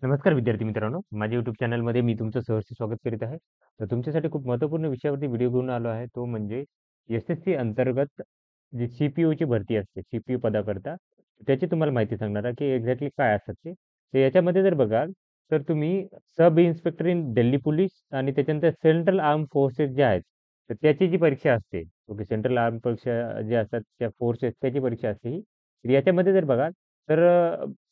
नमस्कार विद्यार्थी मित्रांनो, माझ्या YouTube चॅनलमध्ये मी तुमचं सहर्ष स्वागत करीत आहे. तर तुमच्यासाठी खूप महत्त्वपूर्ण विषयावरती व्हिडिओ घेऊन आलो आहे. तो म्हणजे एस-एस-सी अंतर्गत जी सी-पी-ओची भरती असते, सी-पी-ओ पदाकरता, त्याची तुम्हाला माहिती सांगणार आहे, की एक्झॅक्टली काय असतात ते. तर याच्यामध्ये जर बघाल, तर तुम्ही सब इन्स्पेक्टर इन दिल्ली पोलीस आणि त्याच्यानंतर सेंट्रल आर्म फोर्सेस जे आहेत, तर त्याची जी परीक्षा असते, ओके, सेंट्रल आर्म परीक्षा जे असतात त्या फोर्सेस त्याची परीक्षा असते ही. तर याच्यामध्ये जर बघाल, तर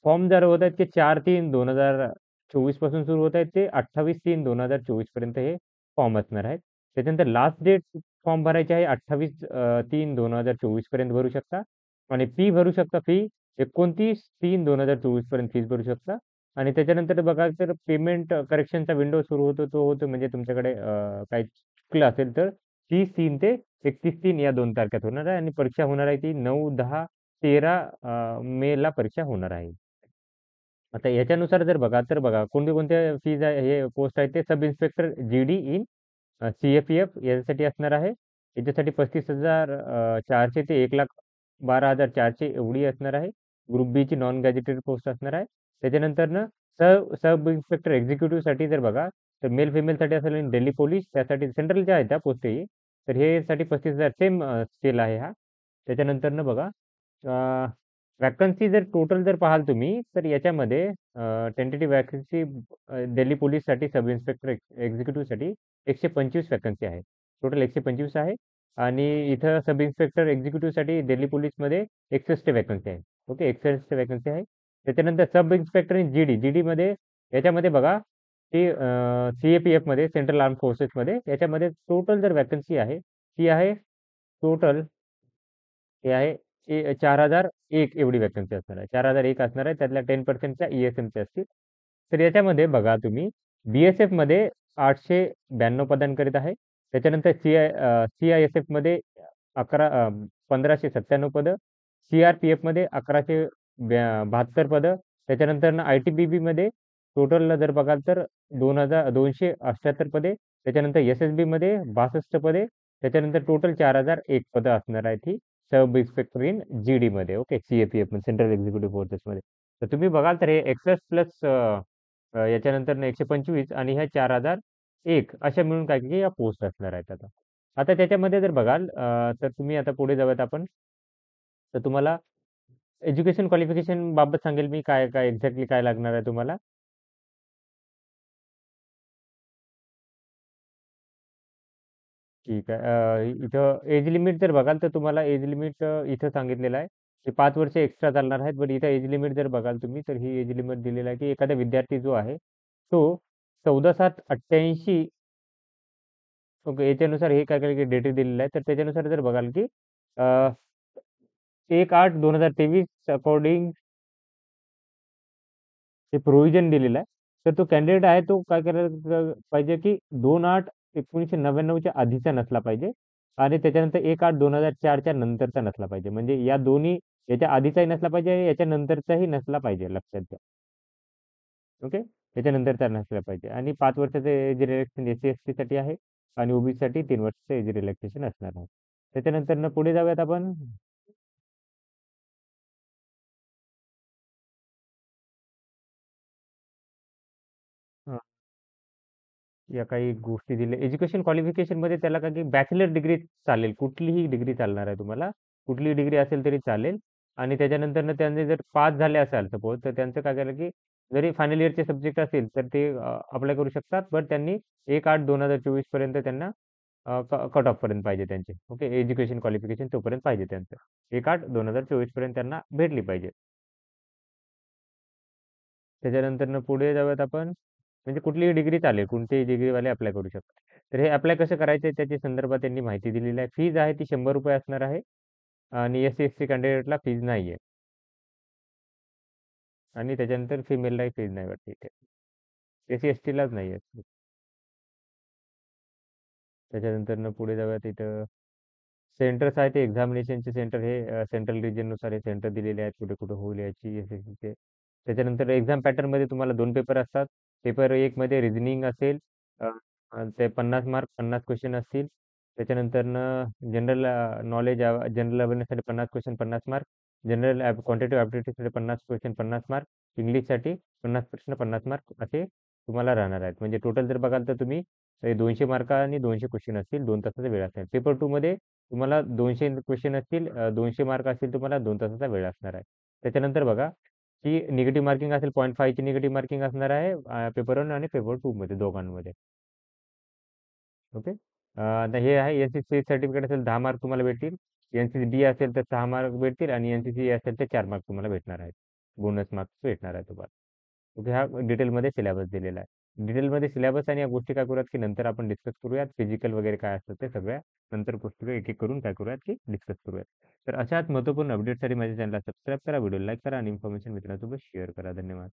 फॉर्म जर होत आहेत ते 4/3/2024 पासून सुरू होत आहेत ते 28/3/2024 पर्यंत हे फॉर्म असणार आहेत. त्याच्यानंतर लास्ट डेट फॉर्म भरायची आहे 28/3/2024 पर्यंत भरू शकता आणि फी भरू शकता फी 29/3/2024 पर्यंत फीस भरू शकता आणि त्याच्यानंतर बघाल तर पेमेंट करेक्शनचा विंडो सुरू होतो तो होतो म्हणजे तुमच्याकडे काही चुकलं असेल तर 30/3 ते 31/3 या 2 तारखेत होणार आहे आणि परीक्षा होणार आहे ती 9, 10, 13 मेला परीक्षा होणार आहे. आता याच्यानुसार जर बघा तर बघा कोणत्या फीज आहे हे पोस्ट आहे ते सब इन्स्पेक्टर जी-डी इन सी-ए-पी-एफ याच्यासाठी असणार आहे. याच्यासाठी 35,400 ते 1,12,400 एवढी असणार आहे. ग्रुप बीची नॉन गॅजेटेड पोस्ट असणार आहे. त्याच्यानंतरनं सब इन्स्पेक्टर एक्झिक्युटिव्हसाठी जर बघा तर मेल फिमेलसाठी असेल आणि दिल्ली पोलीस त्यासाठी सेंट्रलच्या आहेत त्या पोस्टही. तर हे साठी 35,000 सेम स्केल आहे हा. त्याच्यानंतरनं बघा वॅकन्सी जर टोटल जर पाहाल तुम्ही, तर याच्यामध्ये टेंटेटिव्ह वॅकन्सी दिल्ली पोलीससाठी सब इन्स्पेक्टर एक्झिक्युटिव्हसाठी 125 वॅकन्सी आहे. टोटल 125 आहे आणि इथं सब इन्स्पेक्टर एक्झिक्युटिव्हसाठी दिल्ली पोलीसमध्ये 61 वॅकन्सी आहे. ओके, 61 वॅकन्सी आहे. त्याच्यानंतर सब इन्स्पेक्टर इन जी-डी, जी-डीमध्ये याच्यामध्ये बघा ती सी-ए-पी-एफमध्ये सेंट्रल आर्म फोर्सेसमध्ये याच्यामध्ये टोटल जर वॅकन्सी आहे, ती आहे टोटल हे आहे 4001 एवढी वॅकन्सी असणार आहे. 4001 असणार आहे. त्यातल्या 10% ई-एस-एमच्या असतील. तर याच्यामध्ये बघा तुम्ही बी-एस-एफमध्ये 892 पदांकरित आहे. त्याच्यानंतर सी-आय-एस-एफमध्ये 1597 पदं, सी-आर-पी-एफमध्ये 1172 पदं, त्याच्यानंतर आय-टी-बी-पीमध्ये टोटल जर बघाल तर 278 पदे, त्याच्यानंतर एस-एस-बीमध्ये 62 पदे, त्याच्यानंतर टोटल 4001 पदं असणार आहेत ही सब इन्स्पेक्टर इन जी-डीमध्ये ओके सी-ए-पी-एफ सेंट्रल एक्झिक्युटिव्ह फोर्सेसमध्ये. तर तुम्ही बघाल तर हे एक्सेस प्लस याच्यानंतर 125 आणि ह्या 4001 अशा मिळून काय की या पोस्ट असणार आहेत आता. आता त्याच्यामध्ये जर बघाल तर तुम्ही आता पुढे जाऊयात आपण. तर तुम्हाला एज्युकेशन क्वालिफिकेशन बाबत सांगेल मी काय काय एक्झॅक्टली काय लागणार आहे तुम्हाला. ठीक आहे. इथं एज लिमिट जर बघाल तर तुम्हाला एज लिमिट इथं सांगितलेलं आहे, की 5 वर्ष एक्स्ट्रा चालणार आहेत. बट इथं एज लिमिट जर बघाल तुम्ही तर ही एज लिमिट दिलेलं आहे, की एखादा विद्यार्थी जो आहे, तो 14/7/88 ओके याच्यानुसार हे काय काय डेट दिलेलं आहे. तर त्याच्यानुसार जर बघाल, की अ, 1/8/2023 अकॉर्डिंग ते प्रोव्हिजन दिलेलं आहे. तर तो कॅन्डिडेट आहे तो काय करायला पाहिजे, की 2/8/1999 च्या आधीचा नसला पाहिजे आणि त्याच्यानंतर 1/8/2004 च्या नंतरचा नसला पाहिजे. म्हणजे या दोन्ही याच्या आधीचाही नसला पाहिजे, याच्या नंतरचाही नसला पाहिजे लक्षात घ्या. ओके. त्याच्यानंतरचा नसला पाहिजे आणि 5 वर्षाचं एज रिलॅक्सेशन एस-सी, एस-टीसाठी आहे आणि ओ-बी-सीसाठी 3 वर्षाचं एज रिलॅक्सेशन असणार आहे. त्याच्यानंतरनं पुढे जाऊयात आपण. या काही गोष्टी दिल्या. एज्युकेशन क्वालिफिकेशनमध्ये त्याला काय की बॅचलर डिग्री चालेल. कुठलीही डिग्री चालणार आहे तुम्हाला. कुठलीही डिग्री असेल तरी चालेल आणि त्याच्यानंतरनं त्यांनी जर पास झाले असाल सपोज तर त्यांचं काय झालं की जरी फायनल इयरचे सब्जेक्ट असतील तर ते अप्लाय करू शकतात. बट त्यांनी 1/8/2024 पर्यंत त्यांना कट ऑफ पर्यंत पाहिजे त्यांचे. ओके. एज्युकेशन क्वालिफिकेशन तोपर्यंत पाहिजे त्यांचं. 1/8/2024 पर्यंत त्यांना भेटली पाहिजे. त्याच्यानंतरनं पुढे जाऊयात आपण. म्हणजे कुठलीही डिग्री चालेल. कोणतीही डिग्रीवाले अप्लाय करू शकतात. तर हे अप्लाय कसं करायचं त्याच्या संदर्भात त्यांनी माहिती दिलेली आहे. फीज आहे ती ₹100 असणार आहे आणि एस-सी, एस-टी कॅन्डिडेटला फीज नाहीये आणि त्याच्यानंतर फिमेललाही फीज नाही वाटते इथे. एस-सी, एस-टीलाच नाहीये. त्याच्यानंतरनं पुढे जाऊयात इथं सेंटर्स आहेत ते एक्झामिनेशनचे सेंटर हे सेंट्रल रिजननुसार हे सेंटर दिलेले आहेत. कुठे-कुठे होईल याची एस-एस-सीचे. त्याच्यानंतर एक्झाम पॅटर्नमध्ये तुम्हाला 2 पेपर असतात. पेपर 1 मध्ये रिझनिंग असेल. अ, अ, ते 50 मार्क 50 क्वेश्चन असतील. त्याच्यानंतरनं जनरल नॉलेज जनरल अवेअरनेससाठी 50 क्वेश्चन 50 मार्क. जनरल क्वांटिटेटिव्ह ॲप्टिट्यूडसाठी 50 क्वेश्चन 50 मार्क इंग्लिशसाठी 50 प्रश्न 50 मार्क असे तुम्हाला राहणार आहेत. म्हणजे टोटल जर बघाल तर तुम्ही 200 मार्क आणि 200 क्वेश्चन असतील, 2 तासाचा वेळ असेल. पेपर 2 मध्ये तुम्हाला 200 क्वेश्चन असतील, 200 मार्क असतील, तुम्हाला 2 तासाचा वेळ असणार आहे. त्याच्यानंतर बघा, की निगेटिव्ह मार्किंग असेल 0.5 ची निगेटिव्ह मार्किंग असणार आहे पेपर 1 आणि पेपर 2 मध्ये दोघांमध्ये. ओके. आता हे आहे एन-सी-सी सर्टिफिकेट असेल 10 मार्क तुम्हाला भेटतील. एन-सी-सी-डी असेल तर 6 मार्क भेटतील आणि एन-सी-सी असेल तर 4 मार्क तुम्हाला भेटणार आहेत. बोनस मार्क्स भेटणार आहे तुम्हाला. ओके. हा डिटेलमध्ये सिलेबस दिलेला आहे. डिटेलमध्ये सिलेबस आणि या गोष्टी काय करूयात, की नंतर आपण डिस्कस करूयात. फिजिकल वगैरे काय असतं ते सगळ्या नंतर गोष्टी एक-एक करून काय करूयात, की डिस्कस करूयात. तर अशाच महत्त्वपूर्ण अपडेटसाठी माझ्या चॅनलला सबस्क्राईब करा, व्हिडिओ लाईक करा आणि इन्फॉर्मेशन मित्रांसोबत शेअर करा. धन्यवाद.